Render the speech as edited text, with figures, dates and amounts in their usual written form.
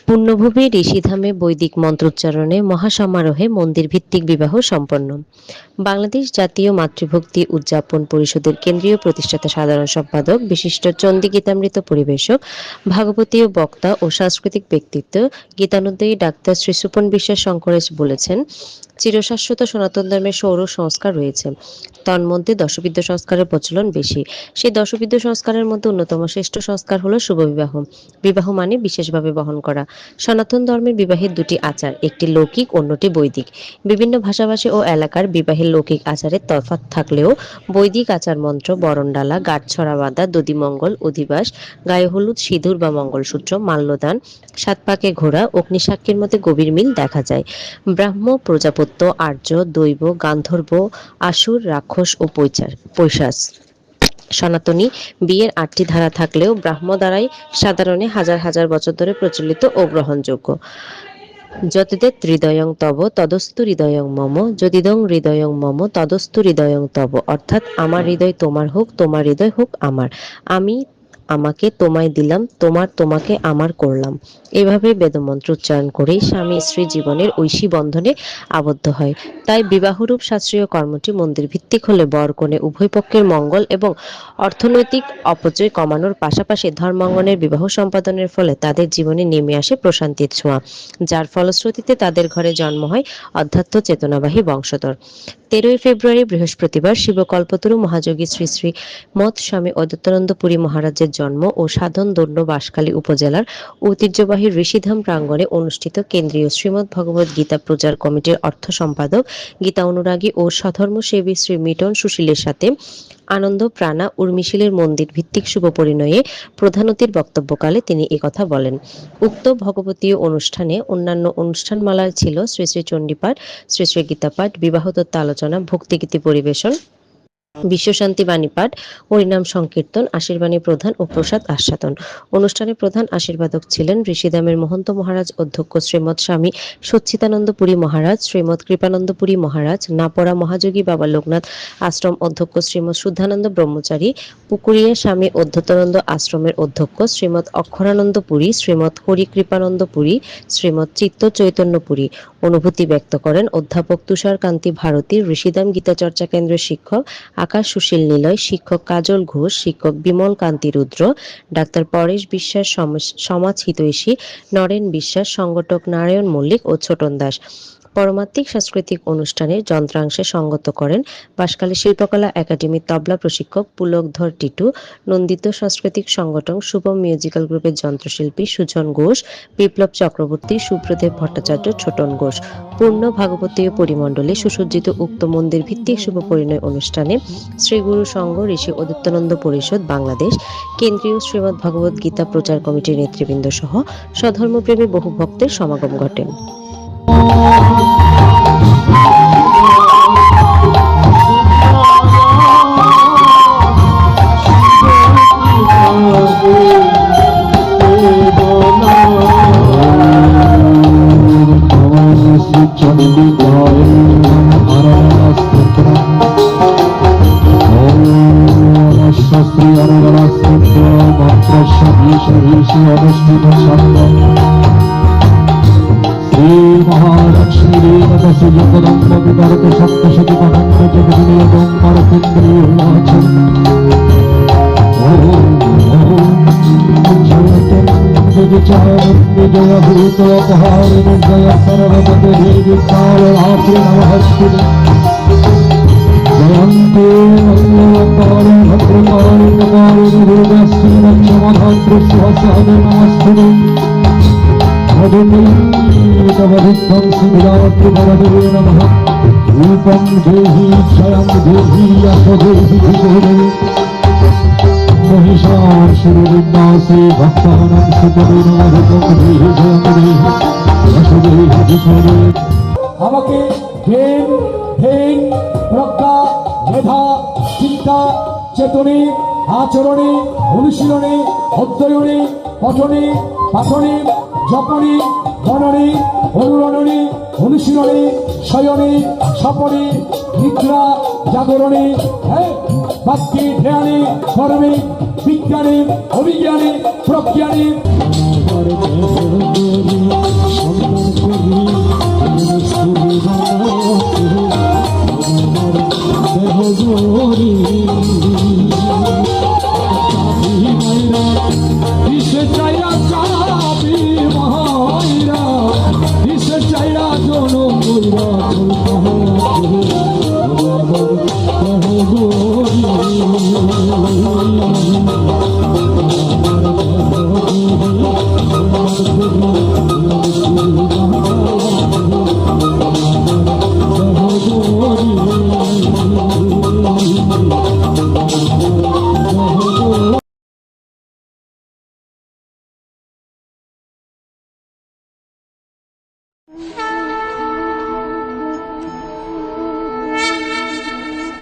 পুণ্যভূমি ঋষিধামে বৈদিক মন্ত্রোচ্চারণে মহাসমারোহে মন্দির ভিত্তিক বিবাহ সম্পন্ন। বাংলাদেশ জাতীয় মাতৃভক্তি উদযাপন পরিষদের কেন্দ্রীয় প্রতিষ্ঠাতা সাধারণ সম্পাদক, বিশিষ্ট চণ্ডী গীতামৃত পরিবেশক, ভাগবতীয় বক্তা ও সাংস্কৃতিক ব্যক্তিত্ব গীতানুদ্দায়ী ডাক্তার শ্রী সুপন বিশ্বাস শঙ্করেশ বলেছেন, চিরশাশ্বত সনাতন ধর্মের সৌর সংস্কার রয়েছে, তন্মধ্যে দশবিধ সংস্কারের প্রচলন বেশি। সেই দশবিধ সংস্কারের মধ্যে অন্যতম শ্রেষ্ঠ সংস্কার হলো শুভ বিবাহ। বিবাহ মানে বিশেষভাবে বহন করা। সনাতন ধর্মের বিবাহের দুটি আচার, একটি লৌকিক, অন্যটি বৈদিক। বিভিন্ন ভাষাভাষী ও এলাকার বিবাহের লৌকিক আচারের তফাৎ থাকলেও বৈদিক আচার মন্ত্র, বরণডালা, গাঁটছড়া বাঁধা, দধিমঙ্গল, অধিবাস, গায়ে হলুদ, সিঁদুর বা মঙ্গলসূত্র, মাল্যদান, সাত পাকে ঘোড়া, অগ্নিসাক্ষীর মধ্যে গভীর মিল দেখা যায়। ব্রাহ্ম, প্রজাপত্য, আর্য, দৈব, গান্ধর্ব, আসুর, রাক্ষস ও পৈশাচ। সনাতনী বিয়ের ৮টি ধারা থাকলেও ব্রাহ্ম দ্বারাই সাধারণে হাজার হাজার বছর ধরে প্রচলিত ও গ্রহণযোগ্য। যতিদেব হৃদয়ং তব তদস্তু হৃদয়ং মম, যদিদং হৃদয়ং মম তদস্তু হৃদয়ং তব, অর্থাৎ আমার হৃদয় তোমার হোক, তোমার হৃদয় হোক আমার, আমি আমাকে তোমায় দিলাম, তোমার তোমাকে আমার করলাম। এভাবে বেদমন্ত্র উচ্চারণ করেই স্বামী স্ত্রী জীবনের ঐশী বন্ধনে আবদ্ধ হয়। তাই বিবাহরূপ শাস্ত্রীয় কর্মটি মন্দির ভিত্তিক হলে বর কনে উভয় পক্ষের মঙ্গল এবং অর্থনৈতিক অপচয় কমানোর পাশাপাশি ধর্মাঙ্গনের বিবাহ সম্পাদনের ফলে তাদের জীবনে নেমে আসে প্রশান্তির ছোঁয়া, যার ফলশ্রুতিতে তাদের ঘরে জন্ম হয় অধ্যাত্ম চেতনাবাহী বংশধর। 13ই ফেব্রুয়ারি বৃহস্পতিবার শিবকল্পতরু মহাযোগী শ্রী শ্রী মৎ স্বামী অদ্বৈতানন্দ পুরী মহারাজের জন্ম ও সাধন দণ্ড বাঁশখালী উপজেলার ঐতিহ্যবাহী ঋষিধাম প্রাঙ্গণে অনুষ্ঠিত কেন্দ্রীয় শ্রীমদ্ ভগবদ গীতা প্রচার কমিটির অর্থ সম্পাদক, গীতা অনুরাগী ও সধর্মসেবী শ্রী মিটন সুশীলের সাথে আনন্দ প্রাণা উর্মিশীলের মন্দির ভিত্তিক শুভ পরিণয়ে প্রধান অতিথির বক্তব্যকালে তিনি একথা বলেন। উক্ত ভগবতীয় অনুষ্ঠানে অন্যান্য অনুষ্ঠানমালার ছিল শ্রী শ্রী চণ্ডীপাঠ, শ্রী শ্রী গীতাপাঠ, বিবাহতত্ত্ব আলোচনা, ভক্তিগীতি পরিবেশন, বিশ্বশান্তি বাণী পাঠ, হরিনাম সংকীর্তন, আশীর্বাণী প্রধান ও প্রসাদ আস্বাদন। অনুষ্ঠানে প্রধান আশীর্বাদক ছিলেন ঋষিধামের মহন্ত মহারাজ অধ্যক্ষ শ্রীমৎ স্বামী সচ্চিদানন্দ পুরী মহারাজ, শ্রীমৎ কৃপানন্দ পুরী মহারাজ, নাপড়া মহাযোগী বাবা লোকনাথ আশ্রম অধ্যক্ষ শ্রীমৎ শুদ্ধানন্দ ব্রহ্মচারী, পুকুরিয়া স্বামী অদ্বৈতানন্দ আশ্রমের অধ্যক্ষ শ্রীমৎ অক্ষরানন্দ পুরী, শ্রীমৎ হরিকৃপানন্দ পুরী, শ্রীমৎ চিত্ত চৈতন্য পুরী। অনুভূতি ব্যক্ত করেন অধ্যাপক তুষার কান্তি ভারতী, ঋষিধাম গীতাচর্চা কেন্দ্রের শিক্ষক আকাশ সুশীল নিলয়, শিক্ষক কাজল ঘোষ, শিক্ষক বিমল কান্তি রুদ্র, ডাক্তার পরেশ বিশ্বাস, সমাজ হিতৈষী নরেন বিশ্বাস, সংগঠক নারায়ণ মল্লিক ও ছোটন দাস। পরমাত্মিক সাংস্কৃতিক অনুষ্ঠানের যন্ত্রাংশে সঙ্গত করেন বাঁশখালী শিল্পকলা একাডেমির তবলা প্রশিক্ষক পুলকধর টিটু, নন্দিত সাংস্কৃতিক সংগঠন শুভম মিউজিক্যাল গ্রুপের যন্ত্রশিল্পী সুজন ঘোষ, বিপ্লব চক্রবর্তী, সুব্রদেব ভট্টাচার্য, ছোটন ঘোষ। পূর্ণ ভাগবতীয় পরিমণ্ডলে সুসজ্জিত উক্ত মন্দির ভিত্তিক শুভ পরিণয় অনুষ্ঠানে শ্রী গুরু সংঘ ঋষি অদ্বৈতানন্দ পরিষদ বাংলাদেশ, কেন্দ্রীয় শ্রীমদ্ ভগবদ গীতা প্রচার কমিটির নেতৃবৃন্দ সহ স্বধর্মপ্রেমী বহু ভক্তের সমাগম ঘটে। মহালক্ষ্মী রেণুকসি জগদম্ব বিতরত সপ্তশতী কনন্দ জগদীয়ং পরকেন্দ্রীয়মাচন জয় ভূত অপহারিণী জয় সর্বগত দেবী কালরাত্রি নমস্তুতে জয়ন্তে মঙ্গলকারী ভদ্রকারী কপালিনী দুর্গাশ্রী লক্ষ্মণধাত্রী সহস্রদে নমস্তুতে भजतीतवधिकं श्रीरात्रिवरदेवे नमः रूपं देहि क्षयं देहि यशो देहि धिजोरे महिषासुरविनाशे भक्तानां सुखदे नमः रूपं देहि क्षयं देहि यशो देहि धिजोरे আমাকে জ্ঞান ধ্যান প্রজ্ঞা মেধা চিন্তা চেতনে আচরণে অনুশীলনে অধ্যয়নে পঠনে পাঠনে জপনে মননী অনুরণনী অনুশীলনী শয়নী স্বপনী নিদ্রা জাগরণী বাক্যী ধ্যানী কর্মী বিজ্ঞানী অভিজ্ঞানী প্রজ্ঞানী আমার দেহ গরি দিশে চাইরা চাবি মহাইরা দিশে চাইরা জন কইরা দেহ গরি